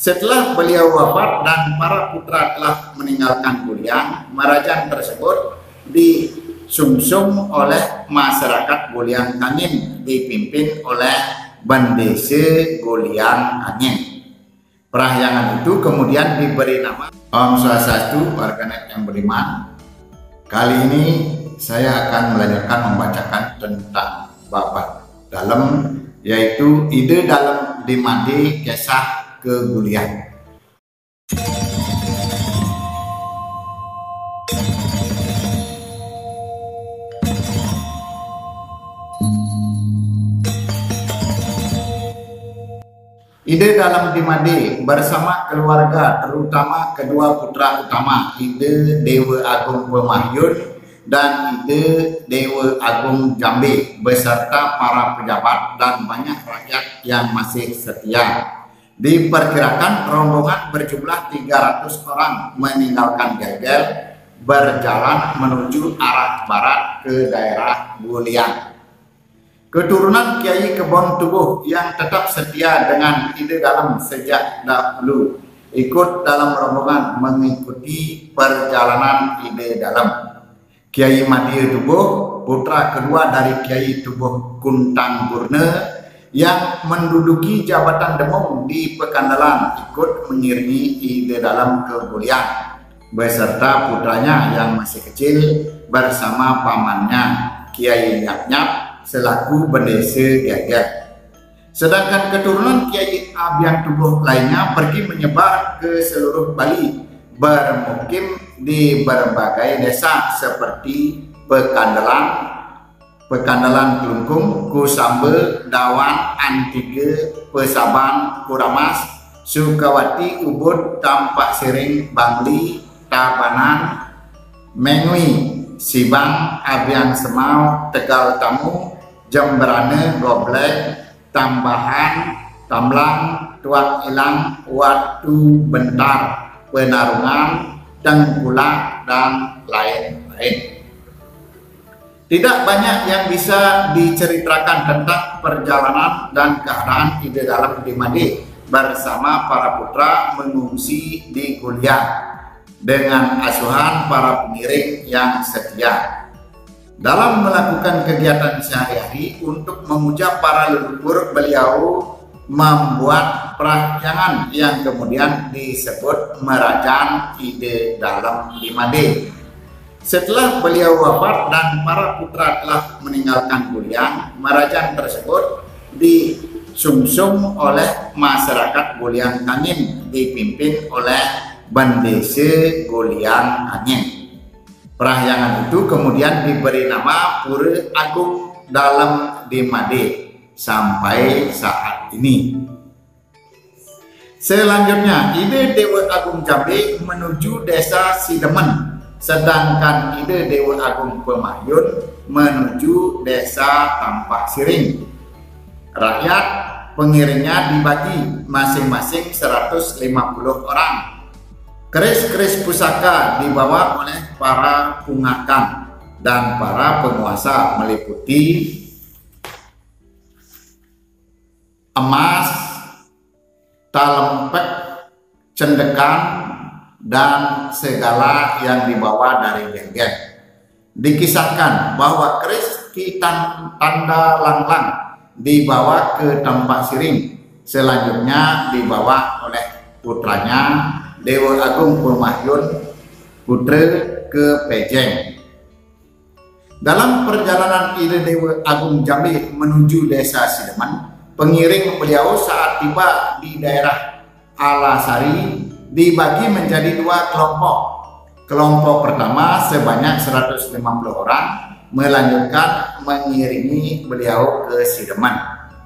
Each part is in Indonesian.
Setelah beliau wafat dan para putra telah meninggalkan Guliang, Marajan tersebut disumsum oleh masyarakat Guliang Angin dipimpin oleh Bendese Guliang Angin. Perahyangan itu kemudian diberi nama Om Swastiastu, warganet yang beriman. Kali ini saya akan melanjutkan membacakan tentang bab dalam, yaitu ide dalam di Made Kisah ke Guliang. Ide dalam di Made bersama keluarga, terutama kedua putra utama, Ide Dewa Agung Pemahyun dan Ide Dewa Agung Jambe, beserta para pejabat dan banyak rakyat yang masih setia. Diperkirakan rombongan berjumlah 300 orang meninggalkan Gelgel, berjalan menuju arah barat ke daerah Guliang. Keturunan Kiai Kebon Tubuh yang tetap setia dengan Ide dalam sejak dahulu ikut dalam rombongan mengikuti perjalanan Ide dalam. Kiai Made Tubuh, putra kedua dari Kiai Tubuh Kuntang Burne, yang menduduki jabatan Demung di Pekandalan, ikut mengiringi Ide dalam ke Guliang beserta putranya yang masih kecil bersama pamannya Kiai Nyap-Nyap selaku Bendese Gegek. Sedangkan keturunan Kiai Abiang Tubuh lainnya pergi menyebar ke seluruh Bali, bermukim di berbagai desa seperti Pekandalan Kelungkung, Kusambe, Dawan, Antige, Pesaban, Kuramas, Sukawati, Ubud, Tampak Siring, Bangli, Tabanan, Mengui, Sibang, Abiang Semau, Tegal Tamu, Jemberane, Goblek, Tambahan, Tamlang, Tuak Ilang, Watu Bentar, Penarungan, Tengkulak, dan lain-lain. Tidak banyak yang bisa diceritakan tentang perjalanan dan keadaan Ide dalam di Made bersama para putra mengungsi di Guliang dengan asuhan para pengiring yang setia. Dalam melakukan kegiatan sehari-hari untuk memuja para leluhur, beliau membuat perahyangan yang kemudian disebut Marajan Ide dalam di Made. Setelah beliau wafat dan para putra telah meninggalkan Guliang, Marajan tersebut disumsum oleh masyarakat Guliang Angin dipimpin oleh Bendese Guliang Angin. Perahyangan itu kemudian diberi nama Pura Agung dalam di Made sampai saat ini. Selanjutnya, Ide Dewa Agung Jambe menuju desa Sidemen, sedangkan Ide Dewa Agung Pemahyun menuju desa Tampak Siring. Rakyat pengiringnya dibagi masing-masing 150 orang. Keris-keris pusaka dibawa oleh para pungakan dan para penguasa meliputi emas, talempek, cendekan, dan segala yang dibawa dari Gelgel. Dikisahkan bahwa keris tanda langlang dibawa ke Tampak Siring, selanjutnya dibawa oleh putranya Dewa Agung Pemahyun putra ke Pejeng. Dalam perjalanan Ide Dewa Agung Jambe menuju desa Sidemen, pengiring beliau saat tiba di daerah Alasari dibagi menjadi dua kelompok. Kelompok pertama sebanyak 150 orang melanjutkan mengiringi beliau ke Sidemen.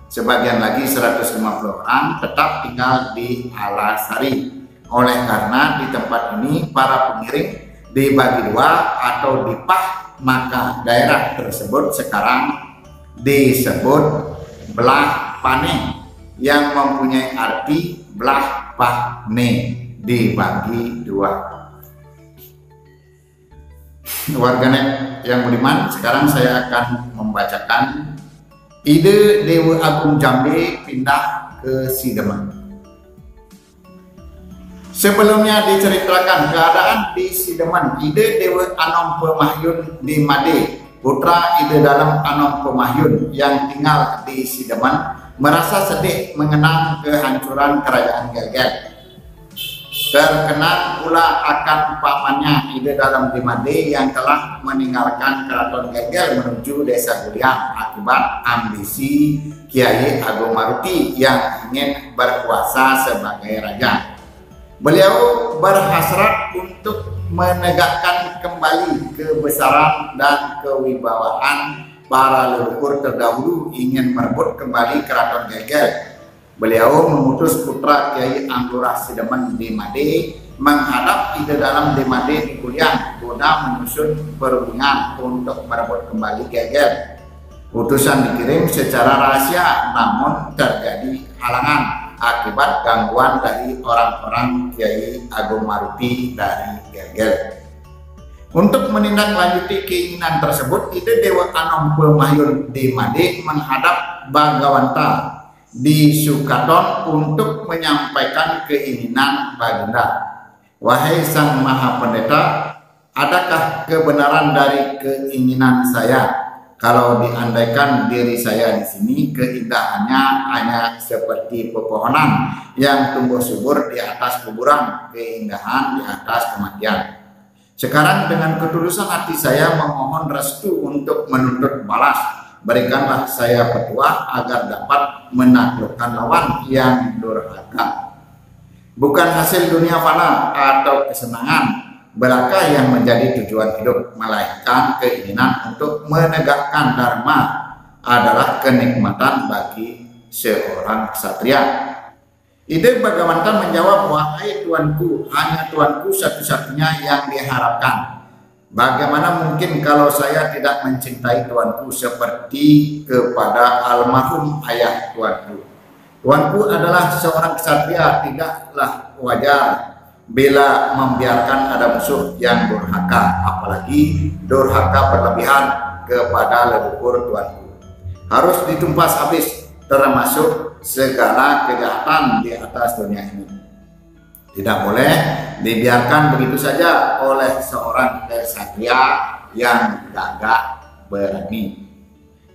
Sebagian lagi 150 orang tetap tinggal di Alasari. Oleh karena di tempat ini para pengiring dibagi dua atau dipah, maka daerah tersebut sekarang disebut Belah Pane yang mempunyai arti belah pane, dibagi dua. Warganet yang beriman, sekarang saya akan membacakan Ide Dewa Agung Jambe pindah ke Sidemen. Sebelumnya diceritakan keadaan di Sideman, ide Dewa Anom Pemahyun di Made, putra ide dalam Anom Pemahyun yang tinggal di Sideman, merasa sedih mengenang kehancuran kerajaan Gelgel. Terkenang pula akan pamannya ide dalam di Made yang telah meninggalkan keraton Gelgel menuju desa Guliang akibat ambisi Kiai Agung Maruti yang ingin berkuasa sebagai raja. Beliau berhasrat untuk menegakkan kembali kebesaran dan kewibawaan para leluhur terdahulu, ingin merebut kembali keraton Gelgel. Beliau mengutus putra Kiai Anggurah Sideman di Made menghadap ide dalam di Made di Guliang guna menyusun perundingan untuk merebut kembali Gelgel. Utusan dikirim secara rahasia, namun terjadi halangan akibat gangguan dari orang-orang Kiai Agung Maruti dari Gelgel. Untuk menindaklanjuti keinginan tersebut, ide Dewa Anom Pemahyun di Made menghadap Bagawanta di Sukaton untuk menyampaikan keinginan Baginda. Wahai Sang Maha Pendeta, adakah kebenaran dari keinginan saya? Kalau diandaikan diri saya di sini, keindahannya hanya seperti pepohonan yang tumbuh subur di atas kuburan, keindahan di atas kematian. Sekarang dengan ketulusan hati saya memohon restu untuk menuntut balas. Berikanlah saya petuah agar dapat menaklukkan lawan yang durhaka. Bukan hasil dunia fana atau kesenangan belaka yang menjadi tujuan hidup, melainkan keinginan untuk menegakkan dharma adalah kenikmatan bagi seorang ksatria. Ide Bagawanta menjawab, wahai tuanku, hanya tuanku satu-satunya yang diharapkan. Bagaimana mungkin kalau saya tidak mencintai tuanku seperti kepada almarhum ayah tuanku? Tuanku adalah seorang ksatria, tidaklah wajar bila membiarkan ada musuh yang durhaka, apalagi durhaka berlebihan kepada leluhur tuanku. Harus ditumpas habis, termasuk segala kejahatan di atas dunia ini. Tidak boleh dibiarkan begitu saja oleh seorang ksatria yang gagah berani.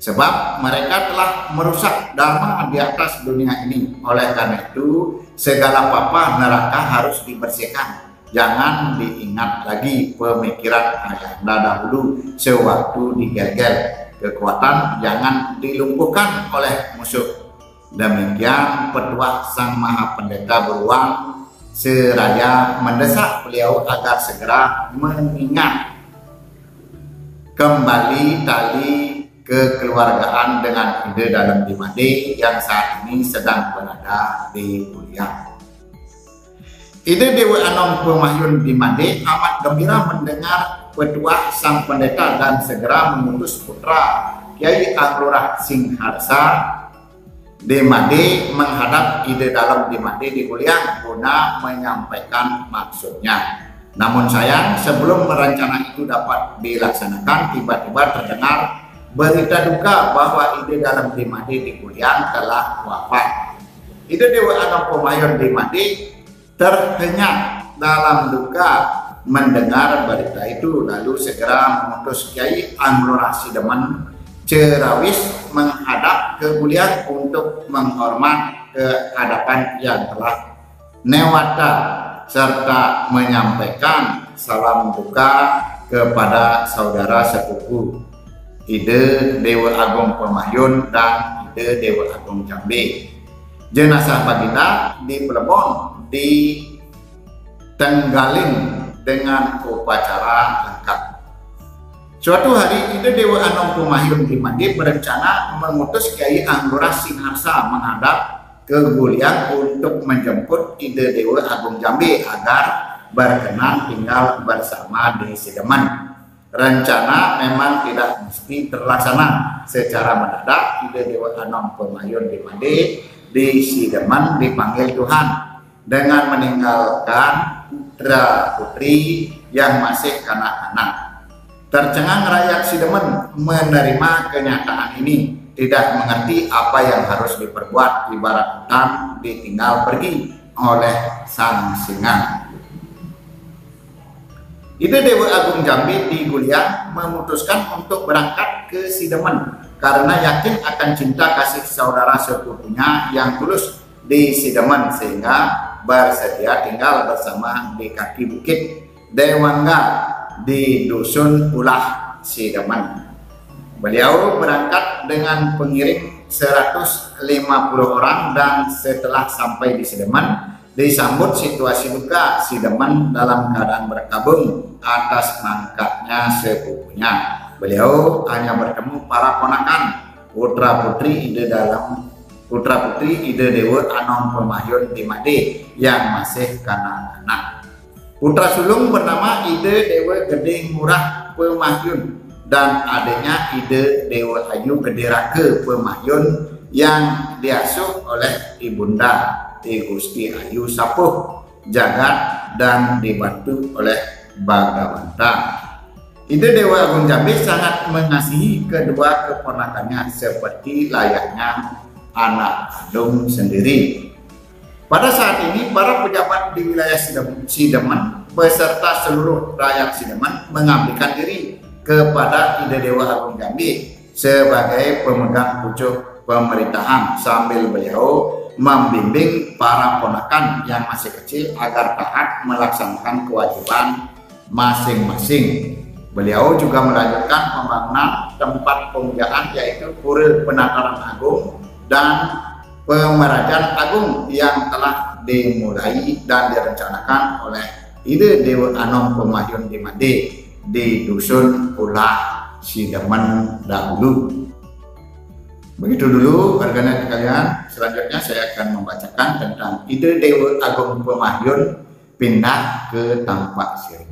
Sebab mereka telah merusak dharma di atas dunia ini. Oleh karena itu, segala papa neraka harus dibersihkan. Jangan diingat lagi pemikiran ayahanda dahulu sewaktu di Gelgel. Kekuatan jangan dilumpuhkan oleh musuh. Demikian petuah Sang Maha Pendeta beruang seraya mendesak beliau agar segera mengingat kembali tali kekeluargaan dengan ide dalam di Made yang saat ini sedang berada di Guliang. Ide Dewa Anom Pemahyun di Made amat gembira mendengar petuah Sang Pendeta dan segera mengutus putra Kiai Anggurah Singharsa di Made menghadap ide dalam di Made di Guliang guna menyampaikan maksudnya. Namun sayang, sebelum rencana itu dapat dilaksanakan, tiba-tiba terdengar berita duka bahwa ide dalam di Made di Guliang telah wafat. Ide Dewa Anom Pemahyun di Made terhenyak dalam duka mendengar berita itu, lalu segera mengutus Kiai Anggurah Sideman Cerawis menghadap ke Guliang untuk menghormat kehadapan yang telah newata serta menyampaikan salam duka kepada saudara sepupu ide Dewa Agung Pemahyun dan ide Dewa Agung Jambe. Jenazah Baginda di Plebon ditenggalin dengan upacara lengkap. Suatu hari ide Dewa Anom Pemahyun di Made berencana mengutus Kiai Anggurah Singharsa menghadap ke Guliang untuk menjemput ide Dewa Agung Jambe agar berkenan tinggal bersama di Sideman. Rencana memang tidak mesti terlaksana. Secara mendadak ide Dewa Anom Pemahyun di Made di Sideman dipanggil Tuhan dengan meninggalkan putra putri yang masih kanak-kanak. Tercengang rakyat Sideman menerima kenyataan ini, tidak mengerti apa yang harus diperbuat, ibarat hutan ditinggal pergi. oleh Sang Singa. Ide Dewa Agung Jambi di Guliang memutuskan untuk berangkat ke Sidemen karena yakin akan cinta kasih saudara sepupunya yang tulus di Sidemen, sehingga bersedia tinggal bersama di kaki bukit Dewangga di dusun Ulah Sidemen. Beliau berangkat dengan pengiring 150 orang dan setelah sampai di Sidemen disambut situasi duka. Sidemen dalam keadaan berkabung atas mangkatnya sepupunya. Beliau hanya bertemu para ponakan, putra putri ide Dewa Anom Pemahyun di Made yang masih kanak-kanak. Putra sulung bernama Ide Dewa Gede Murah Pemahyun dan adiknya Ide Dewa Ayu Gede Rake Pemahyun yang diasuh oleh ibunda Ti Gusti Ayu Sapuh Jagat dan dibantu oleh Bagawanta. Ide Dewa Agung Jambi sangat mengasihi kedua keponakannya seperti layaknya anak kandung sendiri. Pada saat ini para pejabat di wilayah Sidemen beserta seluruh rakyat Sidemen mengabdikan diri kepada Ide Dewa Agung Jambi sebagai pemegang pucuk pemerintahan, sambil beliau membimbing para ponakan yang masih kecil agar taat melaksanakan kewajiban masing-masing. Beliau juga melanjutkan pembangunan tempat pemujaan yaitu Pura Penataran Agung dan Pemerajan Agung yang telah dimulai dan direncanakan oleh Ide Dewa Anom Pemahyun di Made di dusun Ulah Sidemen dahulu. Begitu dulu warganet kalian. Selanjutnya saya akan membacakan tentang Ide Dewa Agung Pemahyun pindah ke Tampak Sirih.